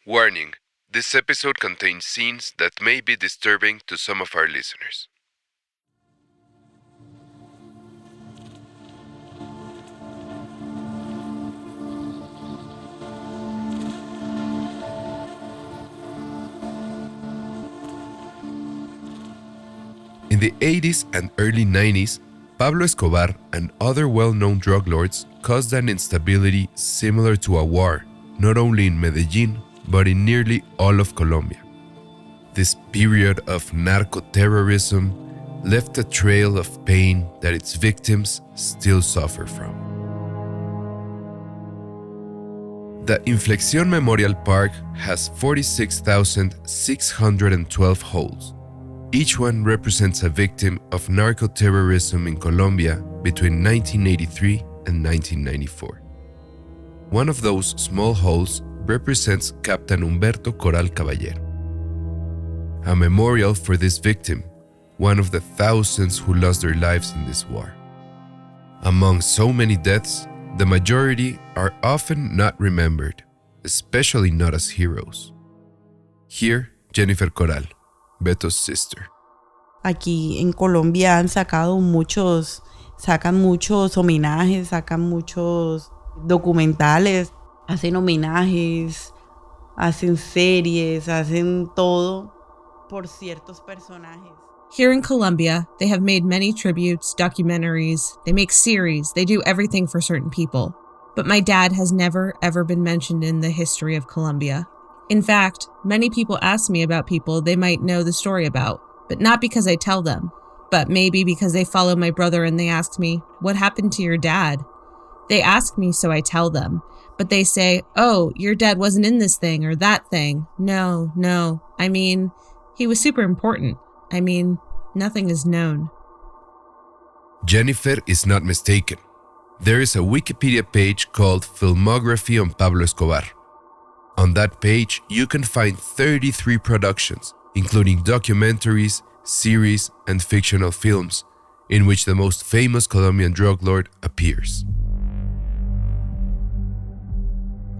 Warning: this episode contains scenes that may be disturbing to some of our listeners. In the 80s and early 90s, Pablo Escobar and other well-known drug lords caused an instability similar to a war, not only in Medellin, but in nearly all of Colombia. This period of narco-terrorism left a trail of pain that its victims still suffer from. The Inflexión Memorial Park has 46,612 holes. Each one represents a victim of narco-terrorism in Colombia between 1983 and 1994. One of those small holes represents Captain Humberto Coral Caballero, a memorial for this victim, one of the thousands who lost their lives in this war. Among so many deaths, the majority are often not remembered, especially not as heroes. Here, Jennifer Coral, Beto's sister. Aquí en Colombia sacan muchos homenajes, sacan muchos documentales, hacen homenajes, hacen series, hacen todo por ciertos personajes. Here in Colombia, they have made many tributes, documentaries, they make series, they do everything for certain people. But my dad has never, ever been mentioned in the history of Colombia. In fact, many people ask me about people they might know the story about, but not because I tell them, but maybe because they follow my brother and they ask me, what happened to your dad? They ask me, so I tell them, but they say, oh, your dad wasn't in this thing or that thing. No. I mean, he was super important. I mean, nothing is known. Jennifer is not mistaken. There is a Wikipedia page called Filmography on Pablo Escobar. On that page, you can find 33 productions, including documentaries, series, and fictional films, in which the most famous Colombian drug lord appears.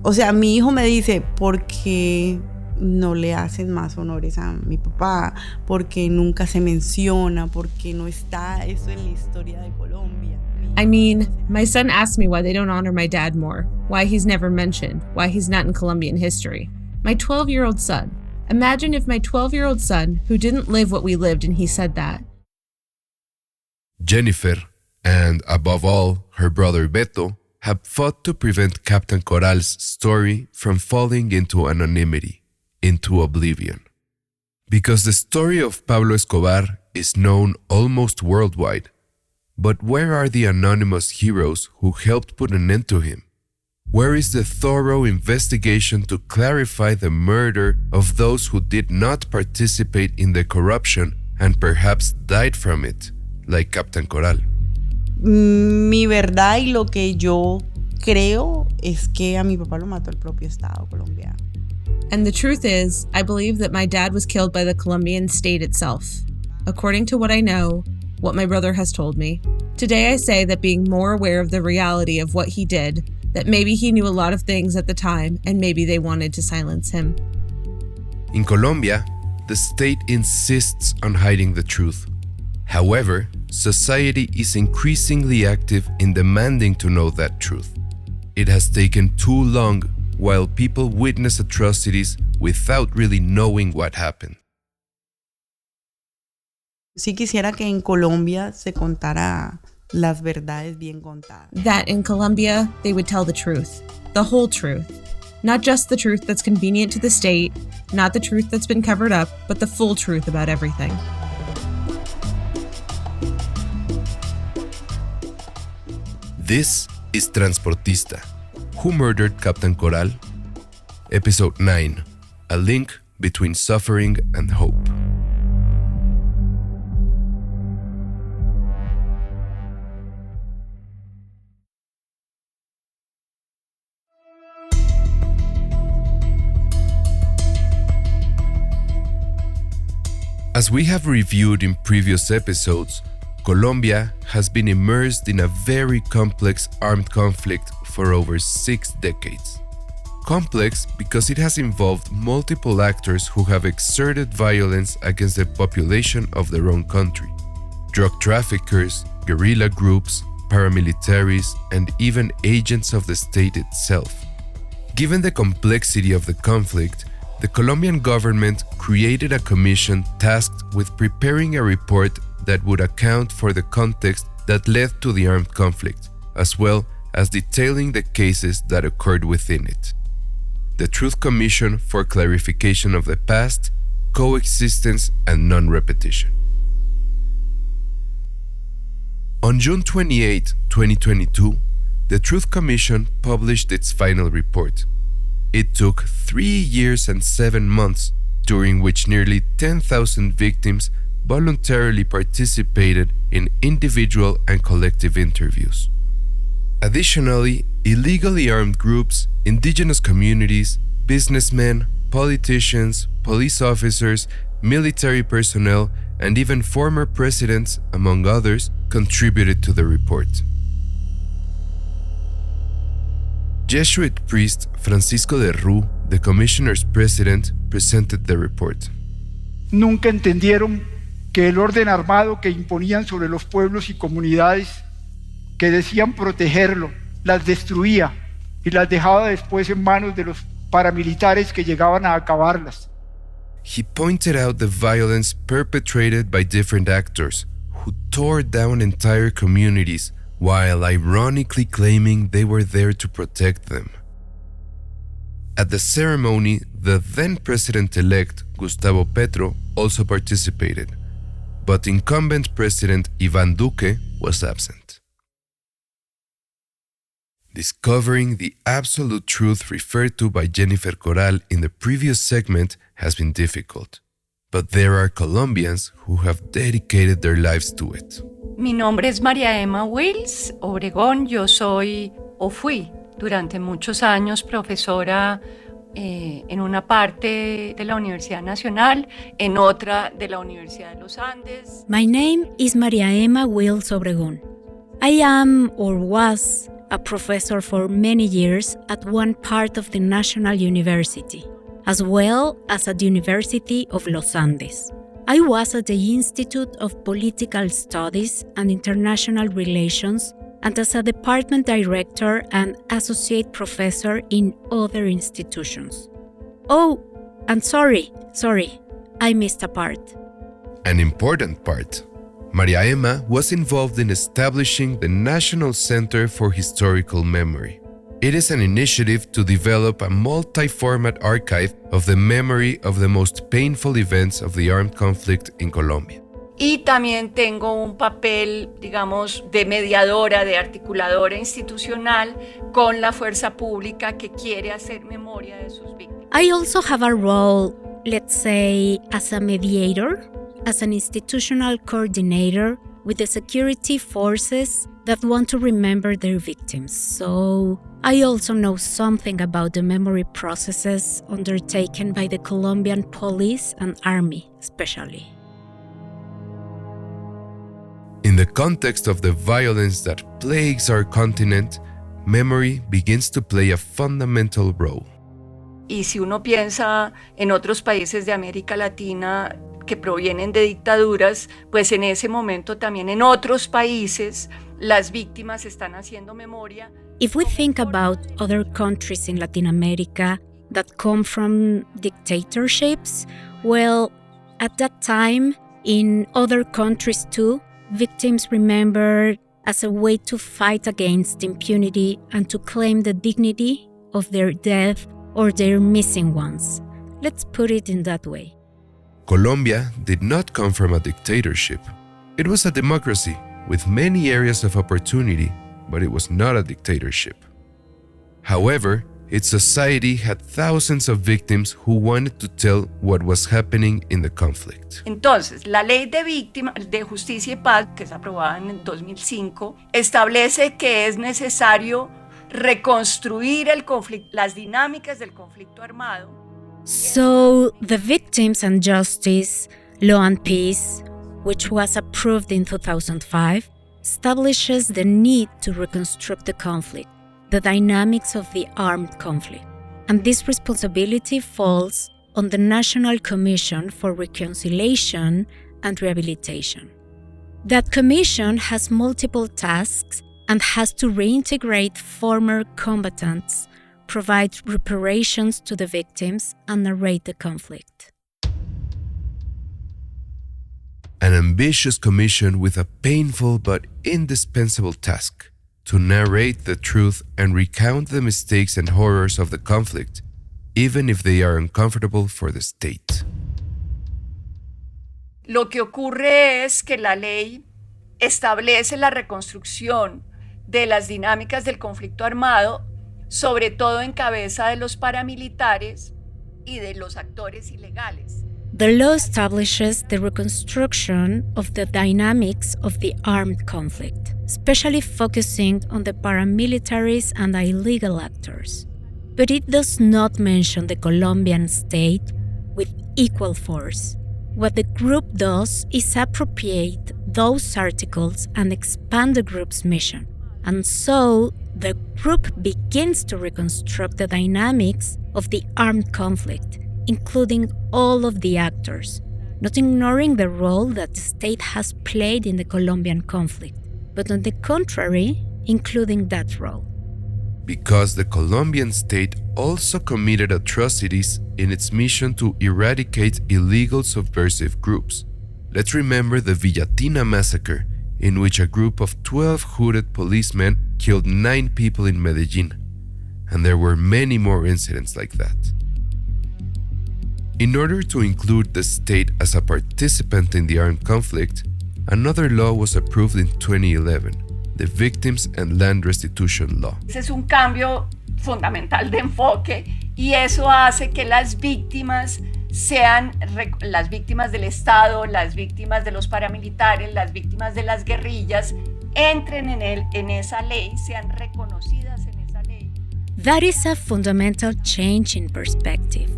O sea, mi hijo me dice, ¿por qué no le hacen más honores a mi papá? ¿Por qué nunca se menciona? ¿Por qué no está eso en la historia de Colombia? I mean, my son asked me why they don't honor my dad more, why he's never mentioned, why he's not in Colombian history. My 12-year-old son. Imagine if my 12-year-old son, who didn't live what we lived, and he said that. Jennifer, and above all, her brother Beto, have fought to prevent Captain Coral's story from falling into anonymity, into oblivion. Because the story of Pablo Escobar is known almost worldwide. But where are the anonymous heroes who helped put an end to him? Where is the thorough investigation to clarify the murder of those who did not participate in the corruption and perhaps died from it, like Captain Coral? Mi verdad y lo que yo creo es que a mi papá lo mató el propio Estado colombiano. And the truth is, I believe that my dad was killed by the Colombian state itself. According to what I know, what my brother has told me. Today I say that being more aware of the reality of what he did, that maybe he knew a lot of things at the time and maybe they wanted to silence him. In Colombia, the state insists on hiding the truth. However, society is increasingly active in demanding to know that truth. It has taken too long while people witness atrocities without really knowing what happened. Sí quisiera que en Colombia se contara las verdades bien contadas. That in Colombia, they would tell the truth, the whole truth. Not just the truth that's convenient to the state, not the truth that's been covered up, but the full truth about everything. This is Transportista. Who Murdered Captain Coral? Episode 9. A link between suffering and hope. As we have reviewed in previous episodes, Colombia has been immersed in a very complex armed conflict for over 6 decades. Complex because it has involved multiple actors who have exerted violence against the population of their own country. Drug traffickers, guerrilla groups, paramilitaries, and even agents of the state itself. Given the complexity of the conflict, the Colombian government created a commission tasked with preparing a report that would account for the context that led to the armed conflict, as well as detailing the cases that occurred within it. The Truth Commission for Clarification of the Past, Coexistence, and Non-Repetition. On June 28, 2022, the Truth Commission published its final report. It took 3 years and 7 months, during which nearly 10,000 victims voluntarily participated in individual and collective interviews. Additionally, illegally armed groups, indigenous communities, businessmen, politicians, police officers, military personnel, and even former presidents, among others, contributed to the report. Jesuit priest Francisco de Rú, the commissioner's president, presented the report. Nunca entendieron que el orden armado que imponían sobre los pueblos y comunidades que decían protegerlo, las destruía y las dejaba después en manos de los paramilitares que llegaban a acabarlas. He pointed out the violence perpetrated by different actors who tore down entire communities while ironically claiming they were there to protect them. At the ceremony, the then president-elect Gustavo Petro also participated, but incumbent President Iván Duque was absent. Discovering the absolute truth referred to by Jennifer Corral in the previous segment has been difficult, but there are Colombians who have dedicated their lives to it. Mi nombre es María Emma Wills Obregón. Yo soy o fui durante muchos años profesora en una parte de la Universidad Nacional, en otra de la Universidad de los Andes. My name is María Emma Wills Obregón. I am or was a professor for many years at one part of the National University, as well as at the University of Los Andes. I was at the Institute of Political Studies and International Relations and as a department director and associate professor in other institutions. Oh, and sorry, I missed a part. An important part. María Emma was involved in establishing the National Center for Historical Memory. It is an initiative to develop a multi-format archive of the memory of the most painful events of the armed conflict in Colombia. Y también tengo un papel, digamos, de mediadora, de articuladora institucional con la fuerza pública que quiere hacer memoria de sus víctimas. I also have a role, let's say, as a mediator, as an institutional coordinator with the security forces that want to remember their victims. So I also know something about the memory processes undertaken by the Colombian police and army, especially. In the context of the violence that plagues our continent, memory begins to play a fundamental role. Y si uno piensa en otros países de América Latina que provienen de dictaduras, pues en ese momento también en otros países las víctimas están haciendo memoria. If we think about other countries in Latin America that come from dictatorships, well, at that time, in other countries too, victims remembered as a way to fight against impunity and to claim the dignity of their dead or their missing ones. Let's put it in that way. Colombia did not come from a dictatorship. It was a democracy with many areas of opportunity, but it was not a dictatorship. However, its society had thousands of victims who wanted to tell what was happening in the conflict. Entonces, la Ley de Justicia y Paz, que es aprobada en el 2005, establece que es necesario reconstruir el conflicto, las dinámicas del conflicto armado. So, the Victims and Justice Law and Peace, which was approved in 2005, establishes the need to reconstruct the conflict, the dynamics of the armed conflict. and this responsibility falls on the National Commission for Reconciliation and Rehabilitation. That commission has multiple tasks and has to reintegrate former combatants, provide reparations to the victims, and narrate the conflict. An ambitious commission with a painful but indispensable task: to narrate the truth and recount the mistakes and horrors of the conflict, even if they are uncomfortable for the state. Lo que ocurre es que la ley establece la reconstrucción de las dinámicas del conflicto armado, sobre todo en cabeza de los paramilitares y de los actores ilegales. The law establishes the reconstruction of the dynamics of the armed conflict, especially focusing on the paramilitaries and illegal actors. But it does not mention the Colombian state with equal force. What the group does is appropriate those articles and expand the group's mission. And so, the group begins to reconstruct the dynamics of the armed conflict, including all of the actors, not ignoring the role that the state has played in the Colombian conflict, but on the contrary, including that role. Because the Colombian state also committed atrocities in its mission to eradicate illegal subversive groups. Let's remember the Villatina massacre, in which a group of 12 hooded policemen killed 9 people in Medellin, and there were many more incidents like that. In order to include the state as a participant in the armed conflict, another law was approved in 2011, the Victims and Land Restitution Law. Ese es un cambio fundamental de enfoque y eso hace que las víctimas sean las víctimas del Estado, las víctimas de los paramilitares, las víctimas de las guerrillas, entren en esa ley, sean reconocidas en esa ley. That is a fundamental change in perspective.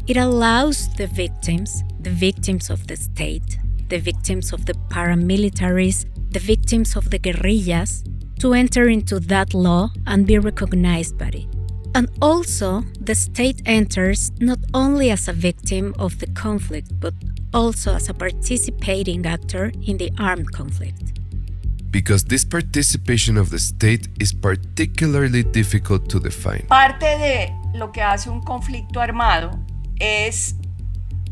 It allows the victims of the state, the victims of the paramilitaries, the victims of the guerrillas, to enter into that law and be recognized by it. And also, the state enters not only as a victim of the conflict, but also as a participating actor in the armed conflict. Because this participation of the state is particularly difficult to define. Parte de lo que hace un conflicto armado es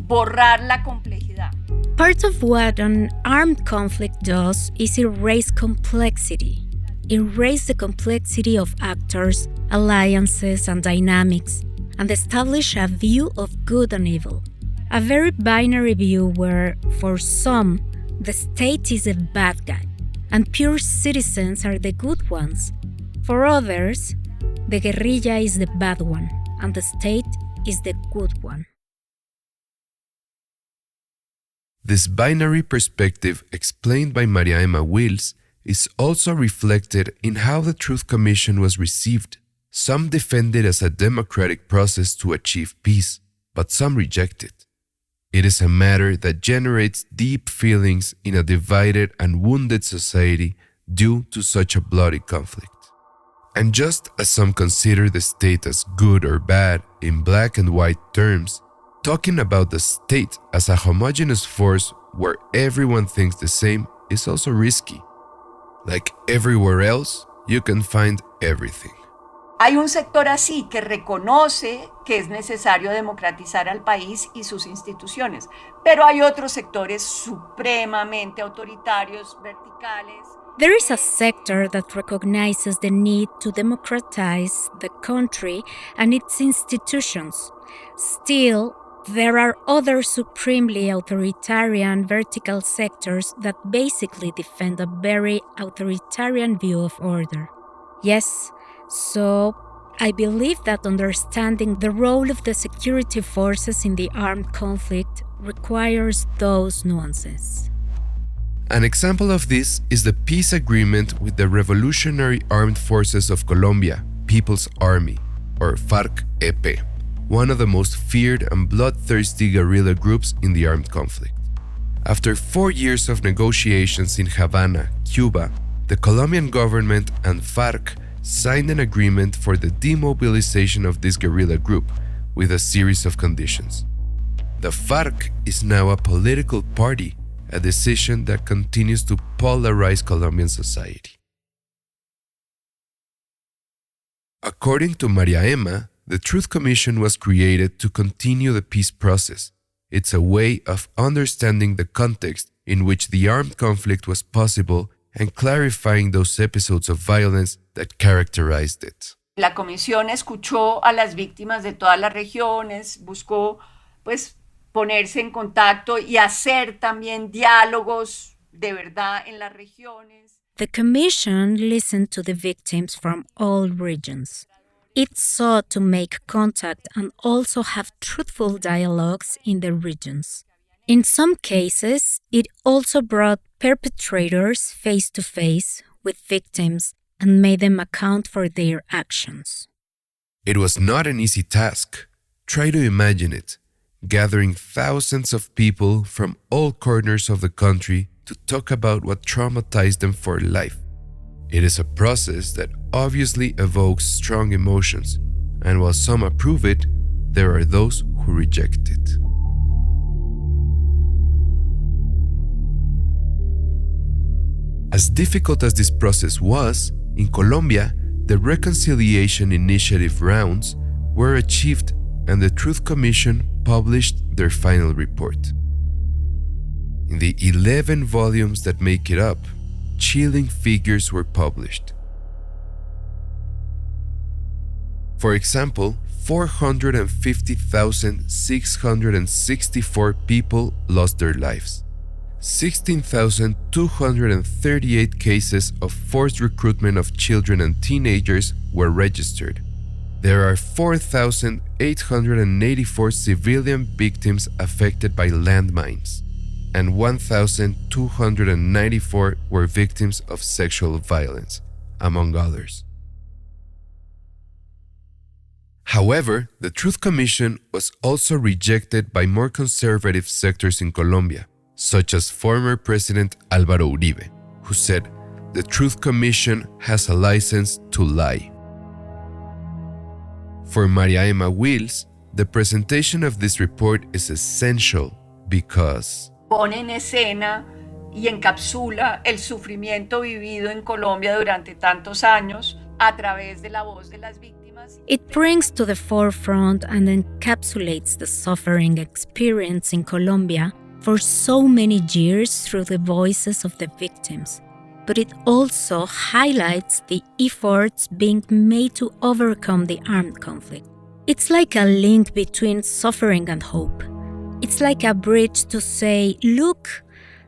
borrar la complejidad. Part of what an armed conflict does is erase complexity. Erase the complexity of actors, alliances, and dynamics, and establish a view of good and evil. A very binary view where, for some, the state is a bad guy, and pure citizens are the good ones. For others, the guerrilla is the bad one, and the state is the good one. This binary perspective, explained by Maria Emma Wills, is also reflected in how the Truth Commission was received. Some defend it as a democratic process to achieve peace, but some reject it. It is a matter that generates deep feelings in a divided and wounded society due to such a bloody conflict. And just as some consider the state as good or bad in black and white terms, talking about the state as a homogeneous force where everyone thinks the same is also risky. Like everywhere else, you can find everything. Hay un sector así que reconoce que es necesario democratizar al país y sus instituciones, pero hay otros sectores supremamente autoritarios, verticales. There is a sector that recognizes the need to democratize the country and its institutions. Still, there are other supremely authoritarian vertical sectors that basically defend a very authoritarian view of order. Yes, so I believe that understanding the role of the security forces in the armed conflict requires those nuances. An example of this is the peace agreement with the Revolutionary Armed Forces of Colombia, People's Army, or FARC-EP, one of the most feared and bloodthirsty guerrilla groups in the armed conflict. After 4 years of negotiations in Havana, Cuba, the Colombian government and FARC signed an agreement for the demobilization of this guerrilla group with a series of conditions. The FARC is now a political party, a decision that continues to polarize Colombian society. According to Maria Emma, the Truth Commission was created to continue the peace process. It's a way of understanding the context in which the armed conflict was possible and clarifying those episodes of violence that characterized it. La comisión escuchó a las víctimas de todas las regiones, buscó ponerse en contacto y hacer también diálogos de verdad en las regiones. The Commission listened to the victims from all regions. It sought to make contact and also have truthful dialogues in the regions. In some cases, it also brought perpetrators face to face with victims and made them account for their actions. It was not an easy task. Try to imagine it, gathering thousands of people from all corners of the country to talk about what traumatized them for life. It is a process that obviously evokes strong emotions, and while some approve it, there are those who reject it. As difficult as this process was, in Colombia, the reconciliation initiative rounds were achieved and the Truth Commission published their final report. In the 11 volumes that make it up, chilling figures were published. For example, 450,664 people lost their lives. 16,238 cases of forced recruitment of children and teenagers were registered. There are 4,884 civilian victims affected by landmines, and 1,294 were victims of sexual violence, among others. However, the Truth Commission was also rejected by more conservative sectors in Colombia, such as former President Álvaro Uribe, who said, "The Truth Commission has a license to lie." For Maria Emma Wills, the presentation of this report is essential because pone en escena y encapsula el sufrimiento vivido en Colombia durante tantos años a través de la voz de las víctimas. It brings to the forefront and encapsulates the suffering experienced in Colombia for so many years through the voices of the victims, but it also highlights the efforts being made to overcome the armed conflict. It's like a link between suffering and hope. It's like a bridge to say, look,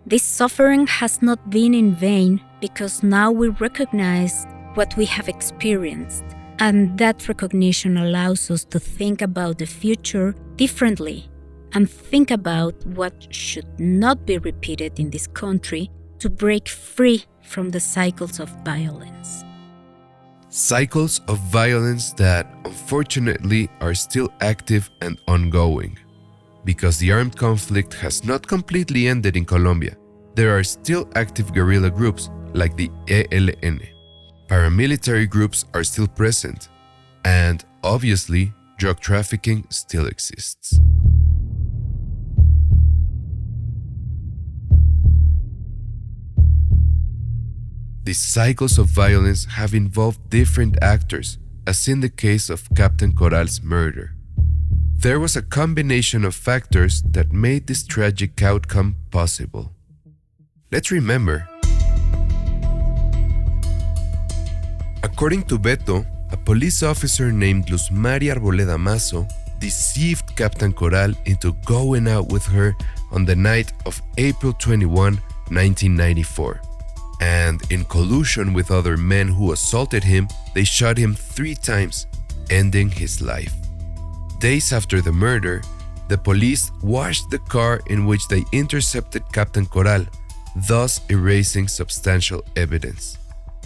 this suffering has not been in vain because now we recognize what we have experienced. And that recognition allows us to think about the future differently and think about what should not be repeated in this country to break free from the cycles of violence. cycles of violence that, unfortunately, are still active and ongoing. Because the armed conflict has not completely ended in Colombia, there are still active guerrilla groups like the ELN. Paramilitary groups are still present, and obviously, drug trafficking still exists. These cycles of violence have involved different actors, as in the case of Captain Corral's murder. There was a combination of factors that made this tragic outcome possible. Let's remember. According to Beto, a police officer named Luz Maria Arboleda Mazo deceived Captain Corral into going out with her on the night of April 21, 1994. And in collusion with other men who assaulted him, they shot him 3 times, ending his life. Days after the murder, the police washed the car in which they intercepted Captain Corral, thus erasing substantial evidence.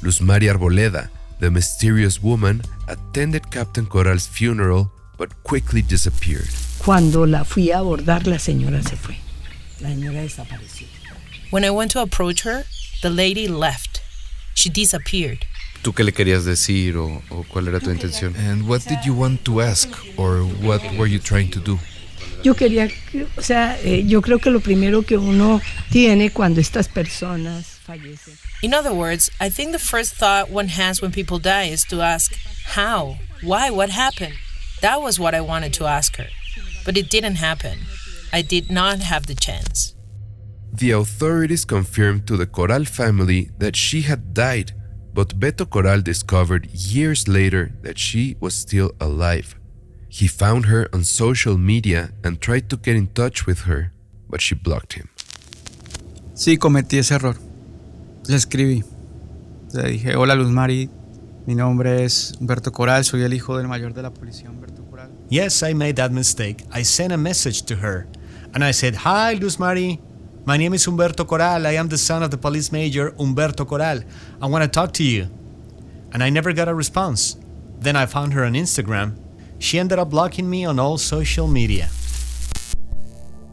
Luz Maria Arboleda, the mysterious woman, attended Captain Corral's funeral but quickly disappeared. Cuando la fui a abordar, la señora se fue. La señora desapareció. When I went to approach her, the lady left. She disappeared. ¿Tú qué le querías decir o cuál era tu intención? And what did you want to ask or what were you trying to do? Yo quería, yo creo que lo primero que uno tiene cuando estas personas fallecen. In other words, I think the first thought one has when people die is to ask, how? Why? What happened? That was what I wanted to ask her. But it didn't happen. I did not have the chance. The authorities confirmed to the Coral family that she had died, but Beto Coral discovered years later that she was still alive. He found her on social media and tried to get in touch with her, but she blocked him. Sí, cometí ese error. Le escribí. Le dije, hola Luz Mari, mi nombre es Humberto Coral, soy el hijo del mayor de la policía, Humberto Coral. Yes, I made that mistake. I sent a message to her and I said, hi Luz Mari, my name is Humberto Coral. I am the son of the police major, Humberto Coral. I want to talk to you. And I never got a response. Then I found her on Instagram. She ended up blocking me on all social media.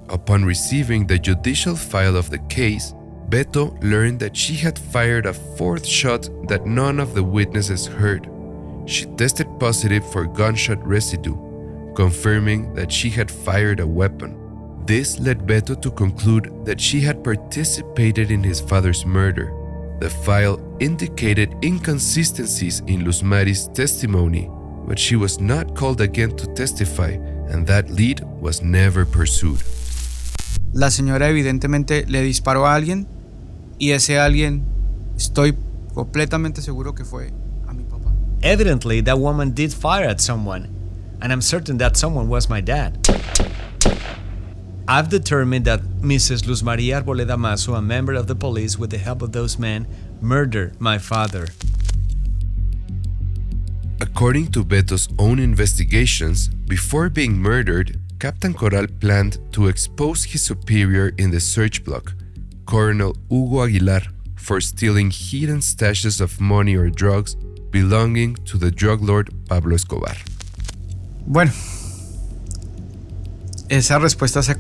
Upon receiving the judicial file of the case, Beto learned that she had fired a fourth shot that none of the witnesses heard. She tested positive for gunshot residue, confirming that she had fired a weapon. This led Beto to conclude that she had participated in his father's murder. The file indicated inconsistencies in Luz Mari's testimony, but she was not called again to testify, and that lead was never pursued. La señora evidentemente le disparó a alguien y ese alguien estoy completamente seguro que fue a mi papá. Evidently, that woman did fire at someone, and I'm certain that someone was my dad. I've determined that Mrs. Luz Maria Arboleda Mazo, a member of the police with the help of those men, murdered my father. According to Beto's own investigations, before being murdered, Captain Coral planned to expose his superior in the search block, Colonel Hugo Aguilar, for stealing hidden stashes of money or drugs belonging to the drug lord Pablo Escobar. Bueno, esa respuesta se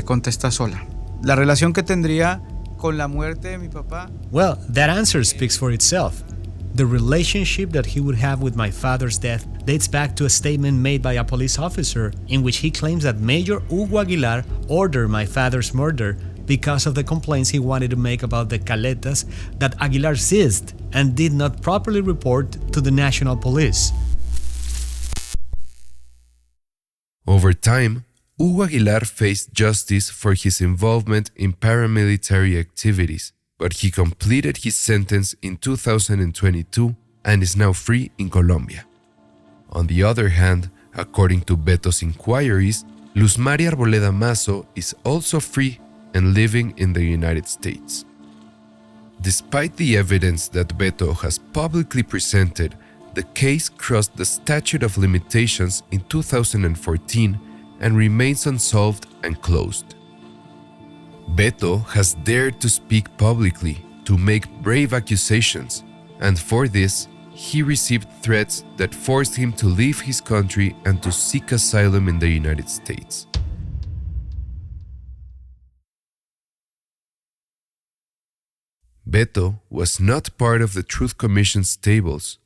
contesta sola. La relación que tendría con la muerte de mi papá. Well, that answer speaks for itself. The relationship that he would have with my father's death dates back to a statement made by a police officer in which he claims that Major Hugo Aguilar ordered my father's murder because of the complaints he wanted to make about the caletas that Aguilar seized and did not properly report to the national police. Over time, Hugo Aguilar faced justice for his involvement in paramilitary activities, but he completed his sentence in 2022 and is now free in Colombia. On the other hand, according to Beto's inquiries, Luz Maria Arboleda Mazo is also free and living in the United States. Despite the evidence that Beto has publicly presented, the case crossed the statute of limitations in 2014 and remains unsolved and closed. Beto has dared to speak publicly, to make brave accusations, and for this, he received threats that forced him to leave his country and to seek asylum in the United States. Beto was not part of the Truth Commission's tables,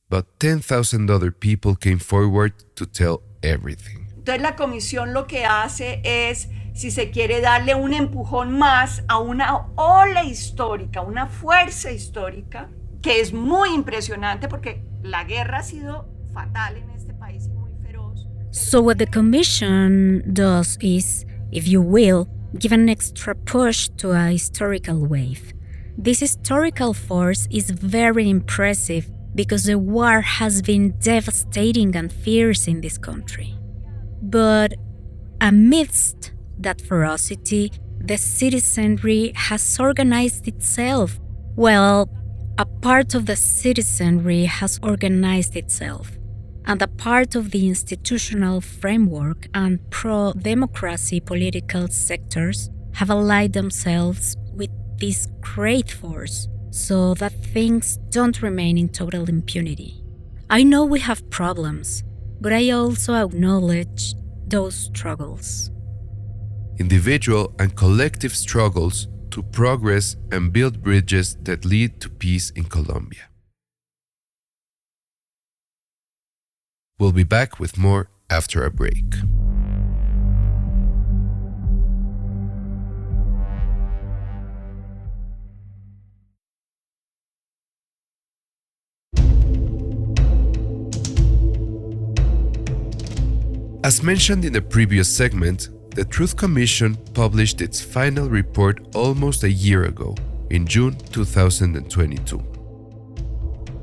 but 10,000 other people came forward to tell everything. Entonces la comisión lo que hace es, si se quiere, darle un empujón más a una ola histórica, una fuerza histórica, que es muy impresionante porque la guerra ha sido fatal en este país y muy feroz. So what the commission does is, if you will, give an extra push to a historical wave. This historical force is very impressive because the war has been devastating and fierce in this country. But amidst that ferocity, the citizenry has organized itself. Well, a part of the citizenry has organized itself, and a part of the institutional framework and pro-democracy political sectors have allied themselves with this great force so that things don't remain in total impunity. I know we have problems, but I also acknowledge those struggles. Individual and collective struggles to progress and build bridges that lead to peace in Colombia. We'll be back with more after a break. As mentioned in the previous segment, the Truth Commission published its final report almost a year ago, in June 2022.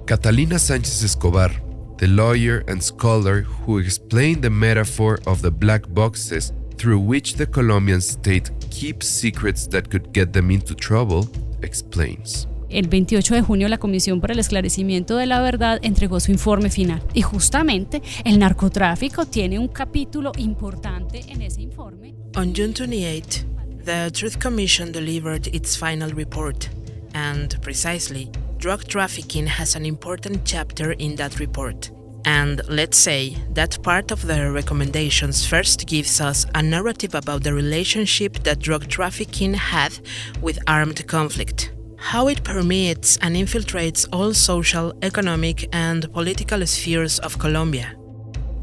Catalina Sánchez Escobar, the lawyer and scholar who explained the metaphor of the black boxes through which the Colombian state keeps secrets that could get them into trouble, explains. El 28 de junio la Comisión para el Esclarecimiento de la Verdad entregó su informe final y justamente el narcotráfico tiene un capítulo importante en ese informe. On June 28, the Truth Commission delivered its final report, and precisely, drug trafficking has an important chapter in that report. And let's say that part of the recommendations first gives us a narrative about the relationship that drug trafficking had with armed conflict. How it permeates and infiltrates all social, economic, and political spheres of Colombia.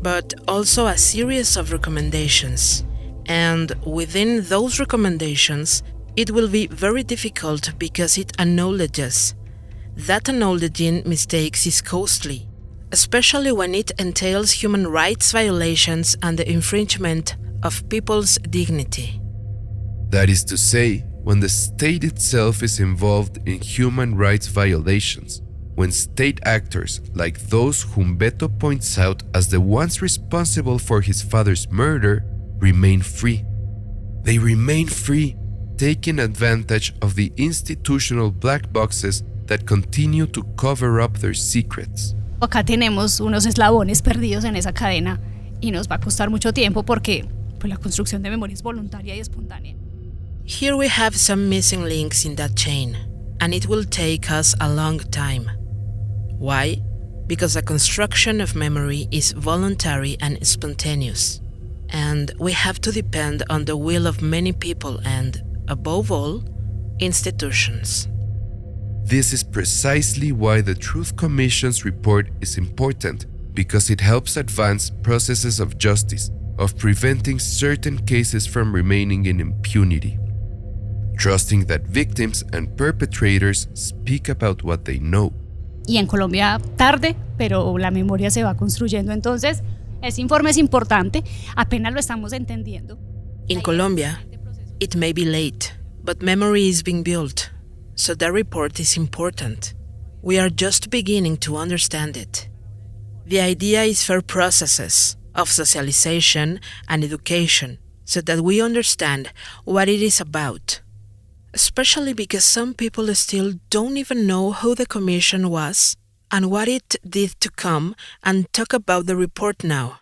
But also a series of recommendations. And within those recommendations, it will be very difficult because it acknowledges. That acknowledging mistakes is costly, especially when it entails human rights violations and the infringement of people's dignity. That is to say, when the state itself is involved in human rights violations, when state actors like those whom Beto points out as the ones responsible for his father's murder remain free. They remain free, taking advantage of the institutional black boxes that continue to cover up their secrets. Acá tenemos unos eslabones perdidos en esa cadena y nos va a costar mucho tiempo porque la construcción de memoria es voluntaria y espontánea. Here we have some missing links in that chain, and it will take us a long time. Why? Because the construction of memory is voluntary and spontaneous, and we have to depend on the will of many people and, above all, institutions. This is precisely why the Truth Commission's report is important, because it helps advance processes of justice, of preventing certain cases from remaining in impunity. Trusting that victims and perpetrators speak about what they know. Y en Colombia tarde, pero la memoria se va construyendo. Entonces, ese informe es importante, apenas lo estamos entendiendo. In Colombia, it may be late, but memory is being built, so the report is important. We are just beginning to understand it. The idea is fair processes of socialization and education, so that we understand what it is about. Especially because some people still don't even know who the commission was and what it did to come and talk about the report now.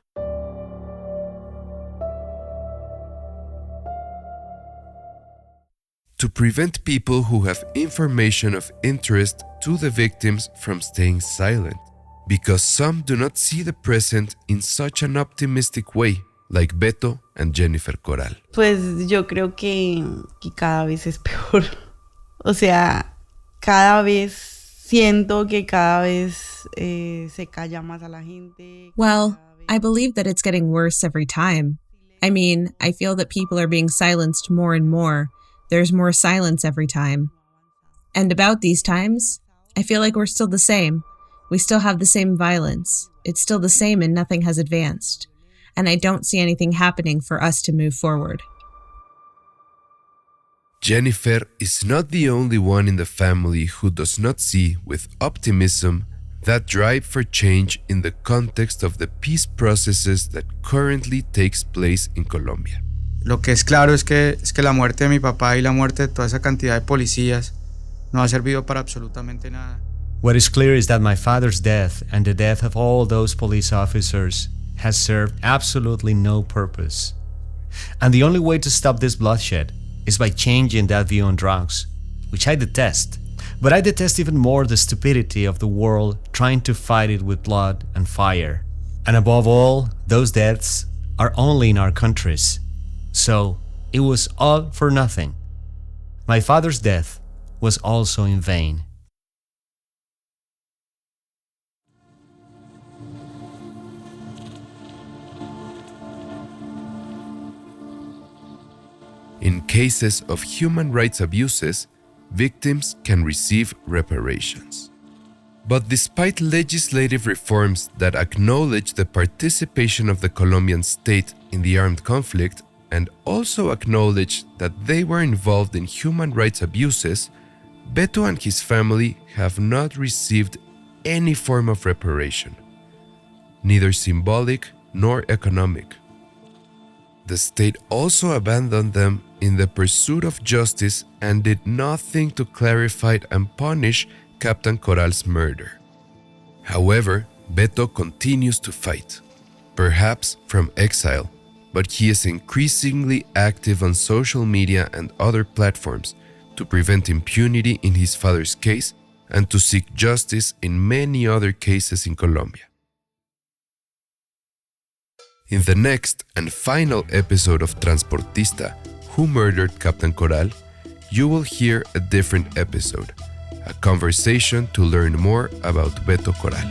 To prevent people who have information of interest to the victims from staying silent, because some do not see the present in such an optimistic way, like Beto and Jennifer Coral. Pues yo creo que cada vez es peor. O sea, cada vez siento que cada vez se calla más a la gente. Well, I believe that it's getting worse every time. I mean, I feel that people are being silenced more and more. There's more silence every time. And about these times, I feel like we're still the same. We still have the same violence. It's still the same and nothing has advanced. And I don't see anything happening for us to move forward. Jennifer is not the only one in the family who does not see with optimism that drive for change in the context of the peace processes that currently takes place in Colombia. Lo que es claro es que la muerte de mi papá y la muerte de toda esa cantidad de policías no ha servido para absolutamente nada. What is clear is that my father's death and the death of all those police officers has served absolutely no purpose. And the only way to stop this bloodshed is by changing that view on drugs, which I detest. But I detest even more the stupidity of the world trying to fight it with blood and fire. And above all, those deaths are only in our countries. So it was all for nothing. My father's death was also in vain. In cases of human rights abuses, victims can receive reparations. But despite legislative reforms that acknowledge the participation of the Colombian state in the armed conflict and also acknowledge that they were involved in human rights abuses, Beto and his family have not received any form of reparation, neither symbolic nor economic. The state also abandoned them in the pursuit of justice and did nothing to clarify and punish Captain Corral's murder. However, Beto continues to fight, perhaps from exile, but he is increasingly active on social media and other platforms to prevent impunity in his father's case and to seek justice in many other cases in Colombia. In the next and final episode of Transportista, Who Murdered Captain Corral, you will hear a different episode, a conversation to learn more about Beto Corral.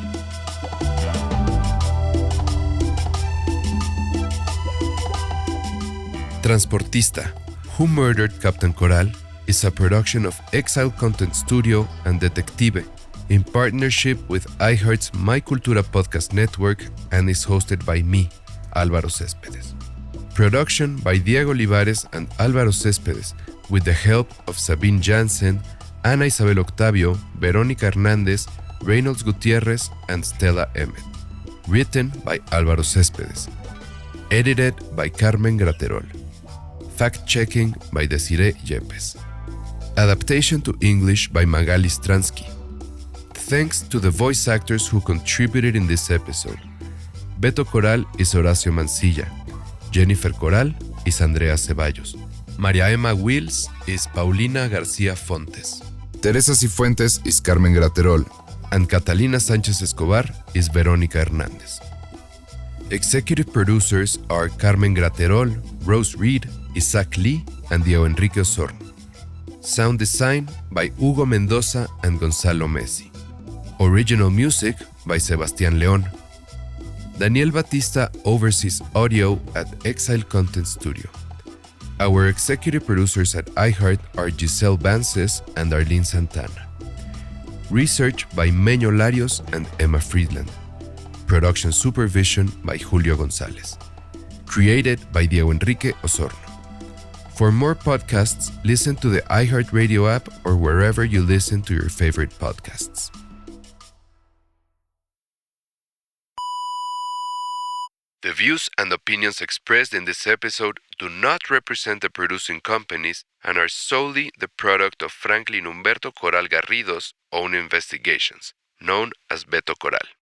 Transportista, Who Murdered Captain Corral is a production of Exile Content Studio and Detective in partnership with iHeart's My Cultura podcast network and is hosted by me, Álvaro Céspedes. Production by Diego Olivares and Álvaro Céspedes with the help of Sabine Jansen, Ana Isabel Octavio, Verónica Hernández, Reynolds Gutiérrez, and Stella Emmett. Written by Álvaro Céspedes. Edited by Carmen Graterol. Fact-checking by Desiree Yepes. Adaptation to English by Magali Stransky. Thanks to the voice actors who contributed in this episode. Beto Corral is Horacio Mancilla. Jennifer Corral is Andrea Ceballos. María Emma Wills is Paulina García Fontes. Teresa Cifuentes is Carmen Graterol. And Catalina Sánchez Escobar is Verónica Hernández. Executive producers are Carmen Graterol, Rose Reed, Isaac Lee, and Diego Enrique Osorno. Sound design by Hugo Mendoza and Gonzalo Messi. Original music by Sebastián León. Daniel Batista oversees audio at Exile Content Studio. Our executive producers at iHeart are Giselle Bances and Arlene Santana. Research by Meño Larios and Emma Friedland. Production supervision by Julio González. Created by Diego Enrique Osorno. For more podcasts, listen to the iHeartRadio app or wherever you listen to your favorite podcasts. The views and opinions expressed in this episode do not represent the producing companies and are solely the product of Franklin Humberto Corral Garrido's own investigations, known as Beto Corral.